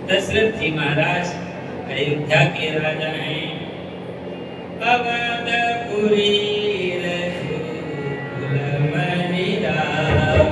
दशरथ जी महाराज अयोध्या के राजा हैं। अवधपुरी रघुकुल मणि राव,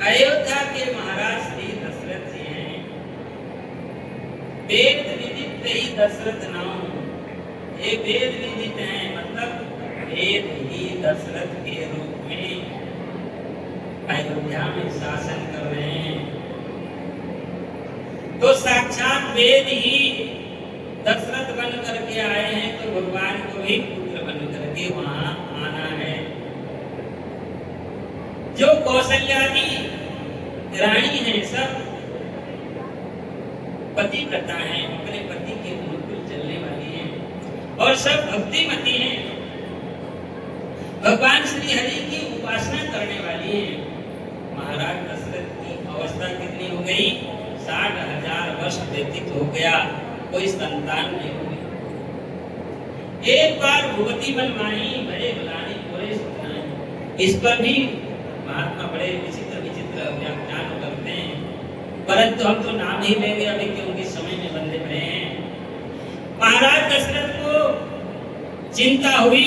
अयोध्या के महाराज श्री दशरथ जी हैं। वेद विदित ही दशरथ नाम, ये वेद विदित हैं, मतलब वेद ही दशरथ के रूप में अयोध्या में शासन कर रहे हैं। तो साक्षात वेद ही दशरथ बन करके आए हैं, तो भगवान को भी पुत्र बन करके वहां आना है। जो कौशल्यादी रानी है, सब पतिव्रता हैं, अपने पति के अनुकूल चलने वाली हैं और सब भक्तिमती हैं, भगवान श्री हरि की उपासना करने वाली हैं। महाराज दशरथ की अवस्था कितनी हो गई? 60,000 वर्ष व्यतीत हो गया, कोई संतान नहीं हुई। एक बार भुवती बनवाई भरे बुलानी बोले सुनाई, इस पर भी महात्मा बड़े विचित्र विचित्र व्याख्यान करते हैं, परंतु हम तो नाम ही लेंगे अभी, क्योंकि समय में बंधे पड़े हैं। महाराज दशरथ को चिंता हुई,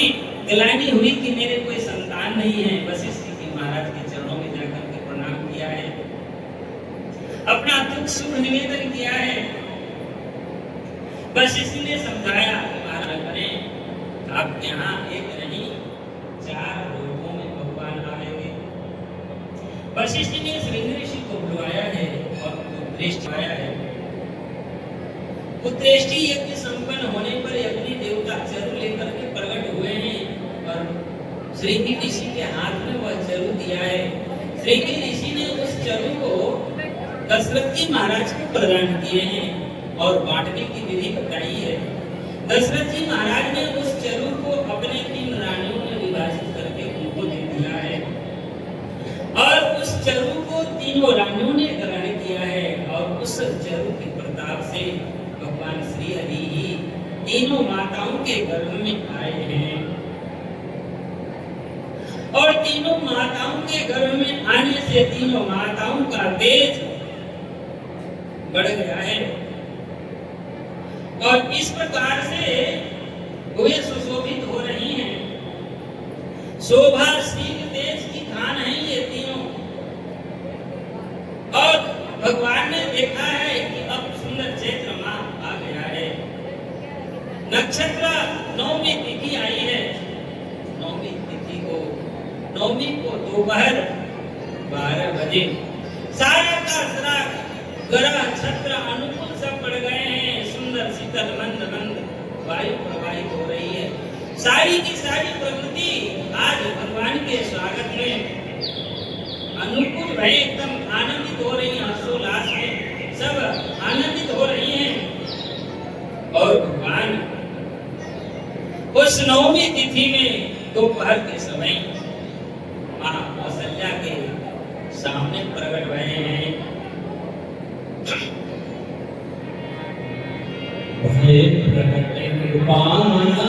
ग्लानि हुई कि मेरे कोई संतान नहीं है। वशिष्ठ जी महाराज के चरणों में जाकर के प्रणाम किया है, अपना दुख सुख निवेदन किया है। वशिष्ठ ने समझाया कि महाराज बने, आप यहाँ एक नहीं 4 रूपों में भगवान आएंगे। वशिष्ठ ने श्रृंगी ऋषि को बुलवाया है और पुत्रेष्टि आया है। पुत्रेष्टि यज्ञ संपन्न होने पर यज्ञ देवता चरु लेकर के प्रकट हुए हैं और श्रृंगी ऋषि के हाथ में वह चरु दिया है। श्रृंगी ऋषि ने उस चरु को दशरथ जी महाराज को प्रदान किए हैं और बांटने की विधि बताई है। दशरथ जी महाराज ने उस चरु को अपने 3 रानियों में विभाजित करके उनको दे दिया है और उस चरु को 3 रानियों ने ग्रहण किया है और उस चरु के प्रताप से भगवान श्री हरि ही 3 माताओं के गर्भ में आए हैं और 3 माताओं के गर्भ में आने से 3 माताओं का तेज बढ़ गया है और इस प्रकार से वे सुशोभित हो रही हैं। शोभा शील तेज की खान है ये तीनों। और भगवान ने देखा है कि अब सुंदर चैत्र माह आ गया है, नक्षत्र 9वीं तिथि आई है। 9वीं तिथि को 9वीं को दोपहर 12 बजे सारा का सारा ग्रह छत्र अनुकूल सब पड़ गए हैं। सुंदर शीतल मंद मंद वायु प्रवाहित हो रही है। सारी की सारी प्रकृति आज भगवान के स्वागत में अनुकूल है, एकदम आनंदित हो रही है, हर्षोल्लास में सब आनंदित हो रही हैं। और भगवान उस 9वीं तिथि में दोपहर के समय मां कौशल्या के सामने प्रकट हुए हैं। प्रकटे कृपाना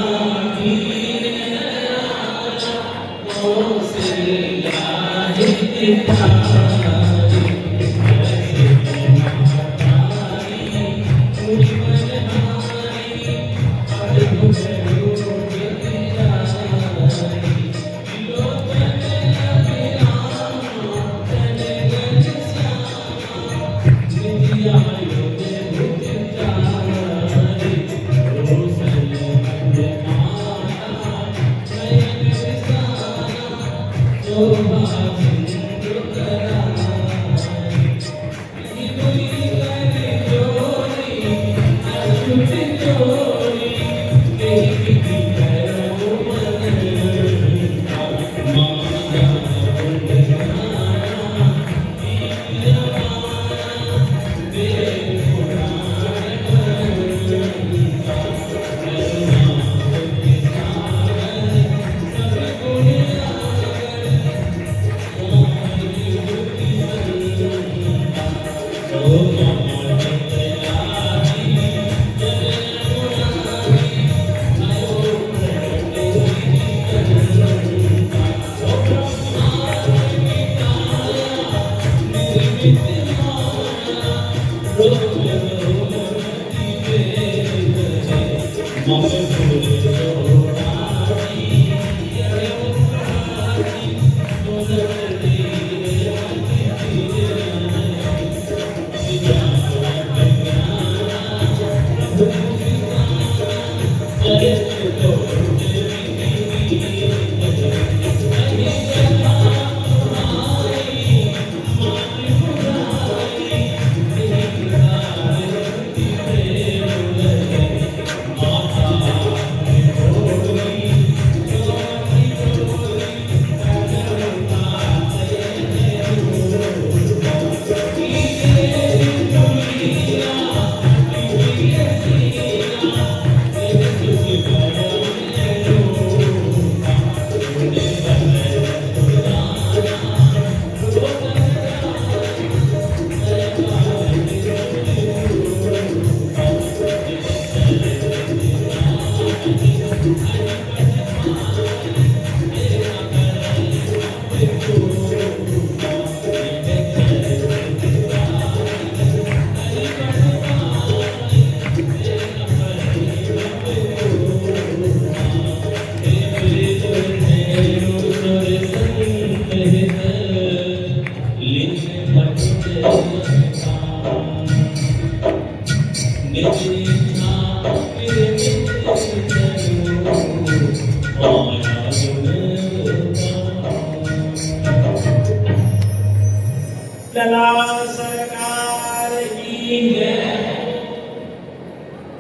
सरकार की जय।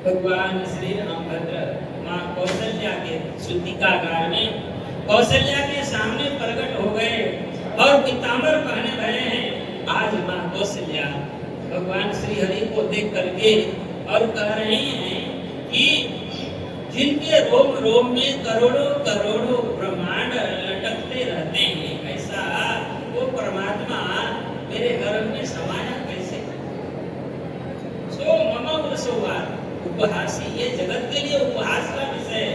भगवान श्री रामभद्र माँ कौशल्या के सूतिकागार में कौशल्या के सामने प्रकट हो गए और पीताम्बर पहने भरे हैं। आज माँ कौशल्या भगवान श्री हरि को देख करके और कह रहे हैं कि जिनके रोम रोम में करोड़ों करोड़ों ब्रह्मांड लटकते रहते हैं, ऐसा वो परमात्मा मेरे गर्भ में समाया कैसे? सो मम वसुवार उपहासी, ये जगत के लिए उपहास का विषय है।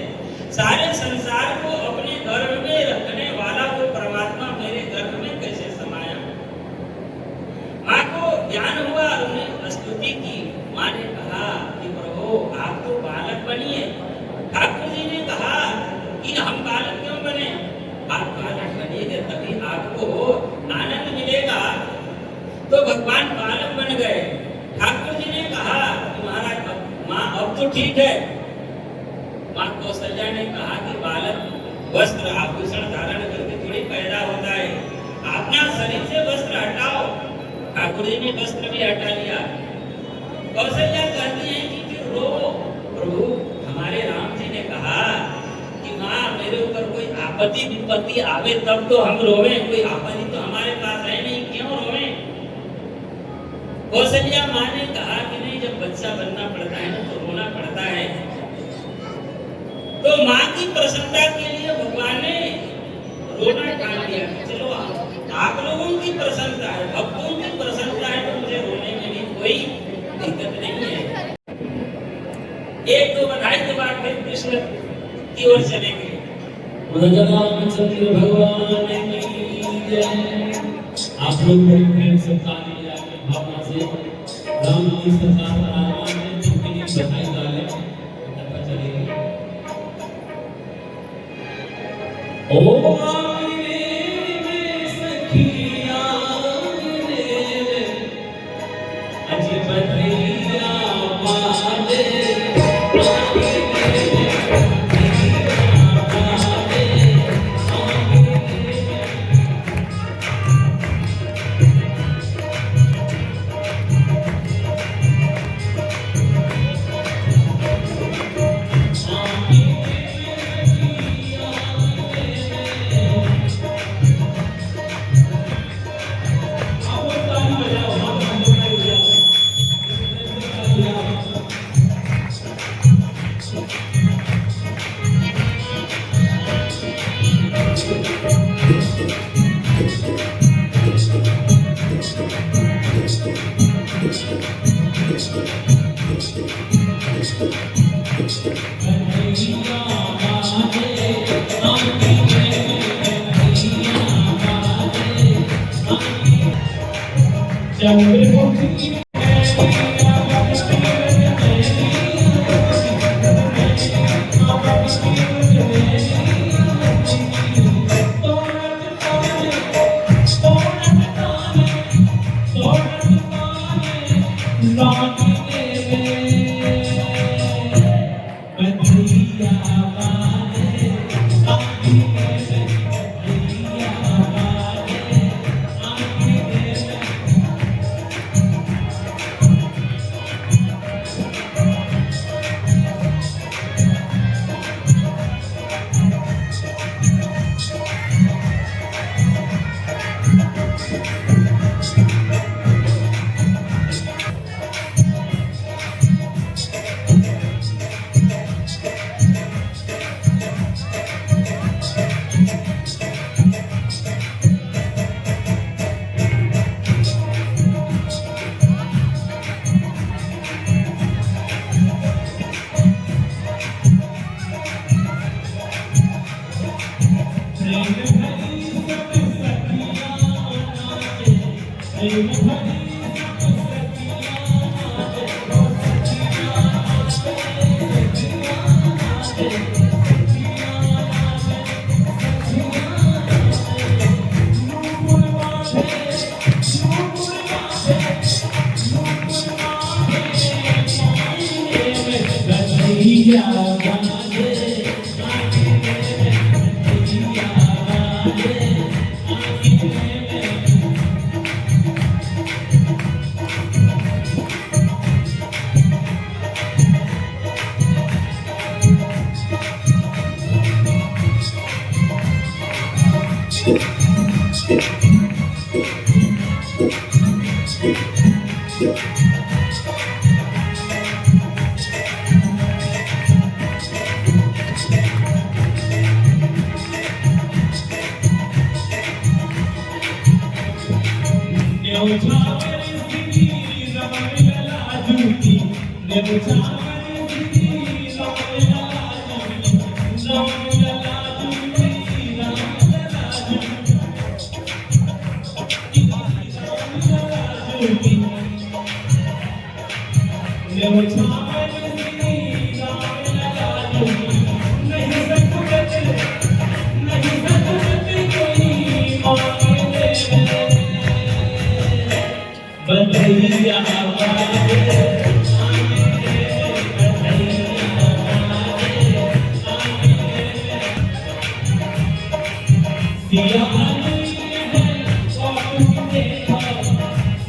सारे संसार को अपने गर्भ में रखने वाला वो परमात्मा मेरे गर्भ में कैसे समाया? माँ को ज्ञान हुआ, उन्हें स्तुति की। माँ ने कहा कि प्रभु आप तो बालक बनिए। ठाकुर जी ने कहा कि हम बालक क्यों बने? आप बालक बनिएगा तभी आपको आनंद मिलेगा। तो भगवान बालक बन गए। ठाकुर जी ने कहा कि महाराज माँ अब तो ठीक है। माँ कौशल्या ने कहा कि बालक वस्त्र आभूषण धारण करके थोड़ी पैदा होता है, अपना शरीर से वस्त्र हटाओ। ठाकुर जी ने वस्त्र भी हटा लिया। कौशल्या कहती है कि फिर रो। प्रभु हमारे राम जी ने कहा कि माँ मेरे ऊपर कोई आपत्ति विपत्ति आवे तब तो हम रोवे, कोई आपत्ति तो हमारे पास है नहीं, क्यों रोवे? कौशल्या माँ ने कहा कि नहीं, जब बच्चा बनना पड़ता है ना तो रोना पड़ता है। तो माँ की प्रसन्नता के लिए भगवान ने रोना टाल दिया। चलो आप लोगों की प्रसन्नता है, भक्तों की प्रसन्नता है, तो मुझे रोने में भी कोई दिक्कत नहीं है। एक दो बधाई के बाद फिर कृष्ण की ओर चलेंगे। रामचंद्र भगवान की जय। आप लोग बड़ी प्रेम से ताली भावना से राम की सरकार पर आवाज में जिनकी बधाई डालें, तब चलेगी। ओ आईने सखिया रे अजी बधैया बाजे चंद्रमुखी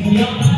Yeah.